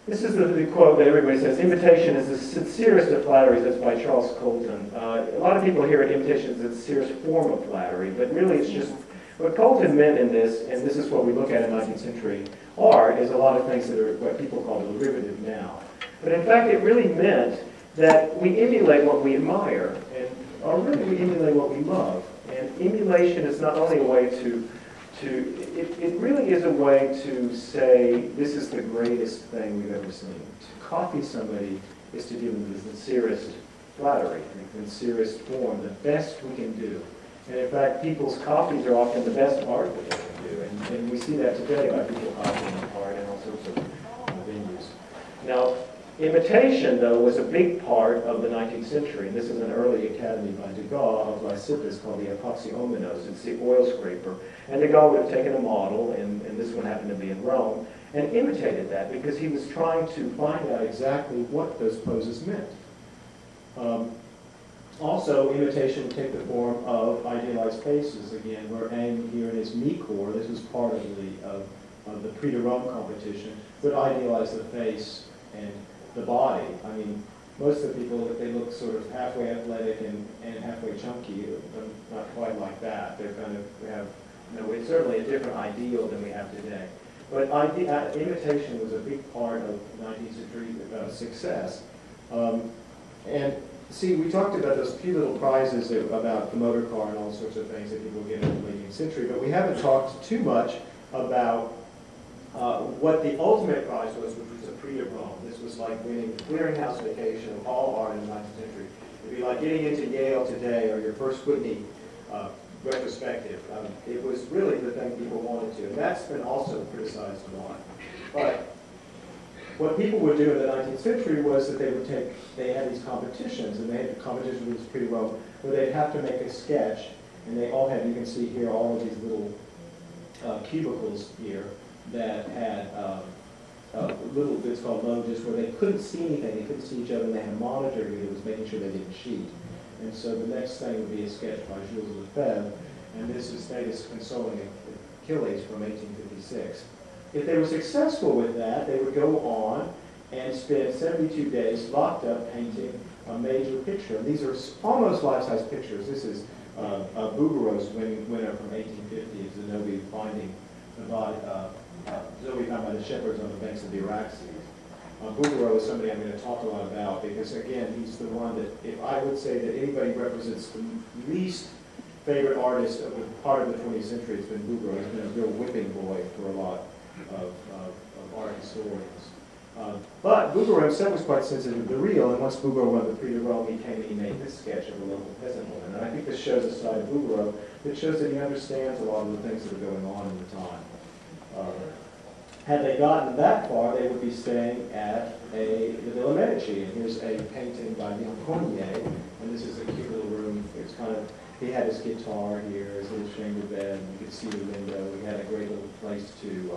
This is the quote that everybody says, imitation is the sincerest of flatteries. That's by Charles Colton. A lot of people hear it, imitation is the sincerest form of flattery, but really it's just, what Colton meant in this, and this is what we look at in 19th century art, is a lot of things that are what people call derivative now. But in fact, it really meant that we emulate what we admire, or really we emulate what we love. And emulation is not only a way it really is a way to say, this is the greatest thing we've ever seen. To copy somebody is to give them the sincerest flattery, the sincerest form, the best we can do. And in fact, people's copies are often the best art that they can do. And we see that today by people copying art in all sorts of venues. Now, imitation, though, was a big part of the 19th century. And this is an early academy by Degas of Lysippus called the epoxyomenos. It's the oil scraper. And Degas would have taken a model, and this one happened to be in Rome, and imitated that because he was trying to find out exactly what those poses meant. Also, imitation would take the form of idealized faces. Again, where Eng here in his Micor, this was part of the Prix de Rome competition, would idealize the face and the body. I mean, most of the people, they look sort of halfway athletic and halfway chunky, not quite like that. They're kind of, it's certainly a different ideal than we have today. But imitation was a big part of 19th century success. And see, we talked about those few little prizes about the motor car and all sorts of things that people get in the 18th century, but we haven't talked too much about what the ultimate prize was, which was the Prix de Rome. This was like winning the clearinghouse vacation of all art in the 19th century. It'd be like getting into Yale today or your first Whitney retrospective. It was really the thing people wanted to, and that's been also criticized a lot. But what people would do in the 19th century was that they had these competitions, and they had competitions with this Prix de Rome, where they'd have to make a sketch, and they all had, you can see here, all of these little cubicles here that had little bits called logis where they couldn't see anything, they couldn't see each other, and they had a monitor here that was making sure they didn't cheat. And so the next thing would be a sketch by Jules Lefebvre, and this is Thetis consoling Achilles from 1856. If they were successful with that, they would go on and spend 72 days locked up painting a major picture. And these are almost life-size pictures. This is Bouguereau's winner from 1850, Zenobia finding the body, Zoe found by the shepherds on the banks of the Araxes. Bouguereau is somebody I'm going to talk a lot about because, again, he's the one that, if I would say that anybody represents the least favorite artist of the part of the 20th century, it's been Bouguereau. He's been a real whipping boy for a lot of art historians. But Bouguereau himself was quite sensitive to the real, and once Bouguereau won the Prix de Rome, he came and he made this sketch of a local peasant woman. And I think this shows a side of Bouguereau that shows that he understands a lot of the things that are going on in the time. Had they gotten that far, they would be staying at the Villa Medici. And here's a painting by Leon Cornier, and this is a cute little room. It's kind of, he had his guitar here, his little chamber bed, and you could see the window. We had a great little place to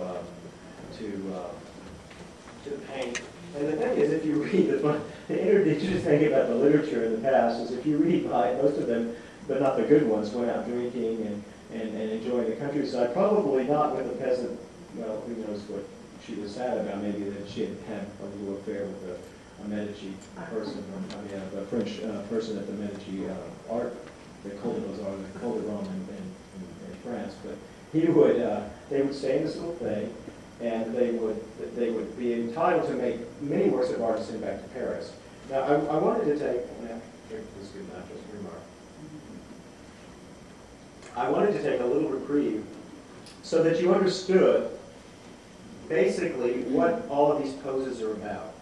paint. And the thing is, if you read the interesting thing about the literature in the past is if you read like most of them, but not the good ones, went out drinking and enjoying the countryside, probably not with a peasant. Well, who knows what she was sad about? Maybe that she had a little affair with a Medici person, a French person at the Medici art, the Col de Rome in France. But they would stay in this little thing, and they would be entitled to make many works of art and send back to Paris. Now, I wanted to take. This good enough, just remark. I wanted to take a little reprieve so that you understood basically what all of these poses are about.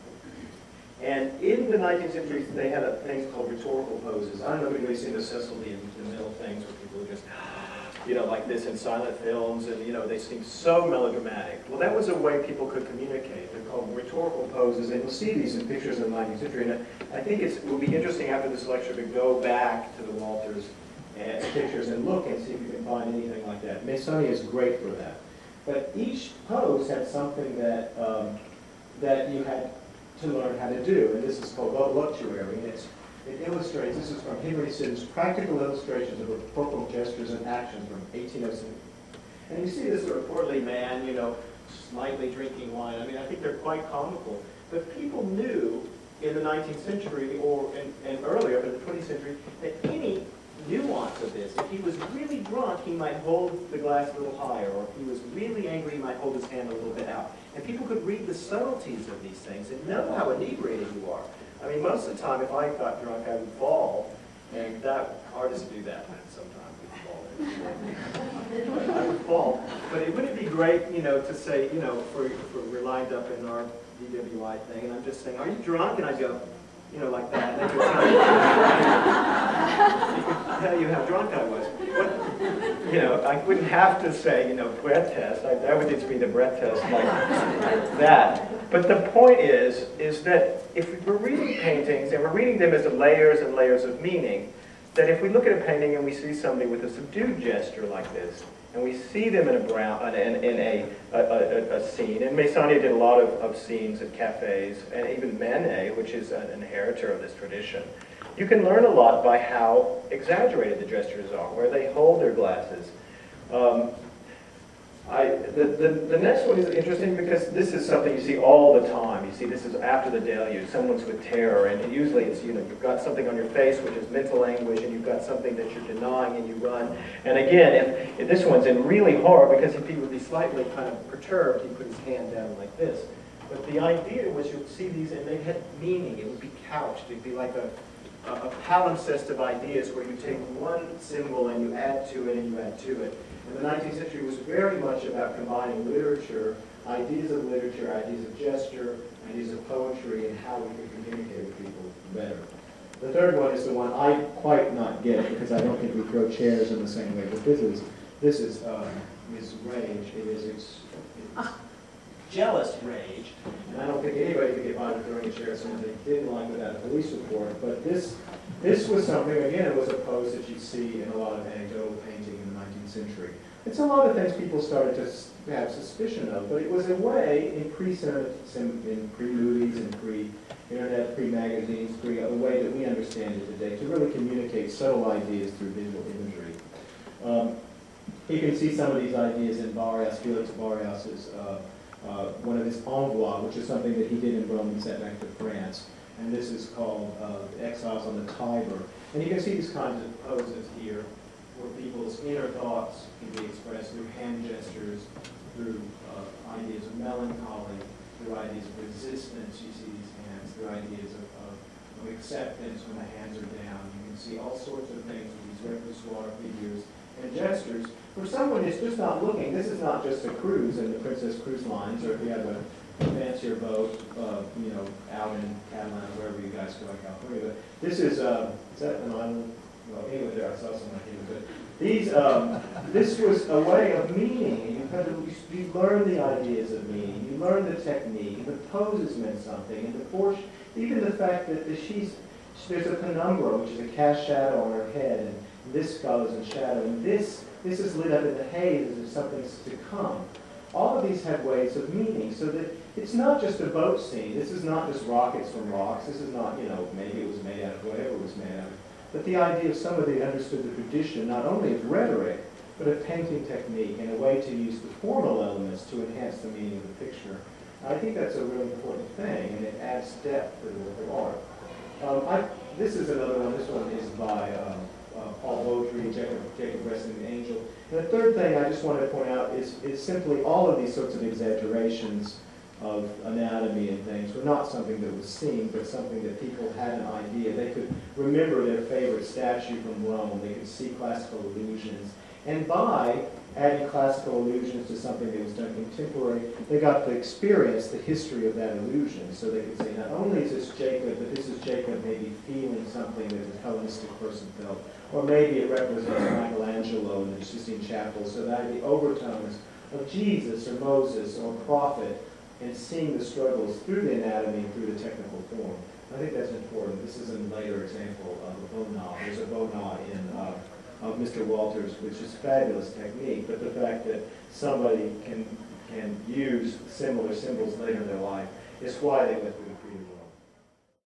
And in the 19th century, they had things called rhetorical poses. I don't know if anybody's seen the Cecil B. DeMille things where people are just, like this in silent films, and, they seem so melodramatic. Well, that was a way people could communicate. They're called rhetorical poses, and you'll see these in pictures in the 19th century. And I think it will be interesting after this lecture to go back to the Walters pictures and look and see if you can find anything like that. Meissonier is great for that. But each pose had something that that you had to learn how to do, and this is called voluptuary, and it illustrates, this is from Henry Siddon's Practical Illustrations of Appropriate Gestures and Actions from 1807. And you see this sort of portly man, slightly drinking wine. I mean, I think they're quite comical. But people knew in the 19th century and earlier, but in the 20th century, that any nuance of this, if he was really drunk, he might hold the glass a little higher, or if he was really angry, he might hold his hand a little bit out. And people could read the subtleties of these things and know how inebriated you are. I mean, most of the time, if I got drunk, I would fall, and that, artists do that sometimes, we fall. I would fall. But it wouldn't be great, you know, to say, you know, for we're lined up in our DWI thing, and I'm just saying, are you drunk? And I go, you know, like that. And they could tell you how drunk I was. But, you know, I wouldn't have to say, you know, breath test. That would just be the breath test like that. But the point is that if we're reading paintings, and we're reading them as layers and layers of meaning, that if we look at a painting and we see somebody with a subdued gesture like this, and we see them in a scene, and Meissonier did a lot of scenes at cafes, and even Manet, which is an inheritor of this tradition, you can learn a lot by how exaggerated the gestures are, where they hold their glasses. The next one is interesting because this is something you see all the time. You see, this is after the deluge. Someone's with terror, and usually it's, you know, you've got something on your face which is mental anguish, and you've got something that you're denying, and you run. And again, if this one's in really horror, because if he would be slightly kind of perturbed, he'd put his hand down like this. But the idea was you'd see these, and they had meaning. It would be couched. It'd be like a palimpsest of ideas where you take one symbol and you add to it and you add to it. And the 19th century was very much about combining literature, ideas of gesture, ideas of poetry, and how we could communicate with people better. The third one is the one I quite not get because I don't think we throw chairs in the same way. But this is rage. It's jealous rage, and I don't think anybody could get by with throwing a chair at someone they didn't like without a police report. But this was something, again, it was a pose that you see in a lot of anecdotal painting in the 19th century. It's a lot of things people started to have suspicion of, but it was a way in pre-movies and pre-internet, pre-magazines, the way that we understand it today, to really communicate subtle ideas through visual imagery. You can see some of these ideas in Barrios, Felix Barrios's one of his envois, which is something that he did in Rome and sent back to France. And this is called Exiles on the Tiber. And you can see these kinds of poses here, where people's inner thoughts can be expressed through hand gestures, through ideas of melancholy, through ideas of resistance. You see these hands, through ideas of acceptance when the hands are down. You can see all sorts of things with these repertoire figures and gestures. For someone who's just not looking, this is not just a cruise in the Princess Cruise Lines, or if you have a fancier boat, you know, out in Catalan, wherever you guys go in California. But this is that an island? Well, anyway, there I saw someone here. But these, this was a way of meaning. You learn the ideas of meaning. You learn the technique. The poses meant something, and the portion, even the fact that there's a penumbra, which is a cast shadow on her head, and this goes in shadow, and this is lit up in the haze as if something's to come. All of these have ways of meaning, so that it's not just a boat scene. This is not just rockets from rocks. This is not, you know, maybe it was made out of whatever it was made out of. But the idea of somebody understood the tradition, not only of rhetoric, but of painting technique and a way to use the formal elements to enhance the meaning of the picture. I think that's a really important thing, and it adds depth to the work of art. This is another one. This one is by Paul Beaudry, Jacob Wrestling the Angel. And the third thing I just want to point out is simply all of these sorts of exaggerations of anatomy and things were not something that was seen, but something that people had an idea. They could remember their favorite statue from Rome. They could see classical allusions. And by adding classical allusions to something that was done contemporary, they got to experience the history of that allusion. So they could say, not only is this Jacob, but this is Jacob maybe feeling something that the Hellenistic person felt. Or maybe it represents Michelangelo in the Sistine Chapel. So that the overtones of Jesus or Moses or prophet, and seeing the struggles through the anatomy and through the technical form. I think that's important. This is a later example of a Bonnat. There's a Bonnat of Mr. Walters, which is fabulous technique, but the fact that somebody can use similar symbols later in their life is why they went through the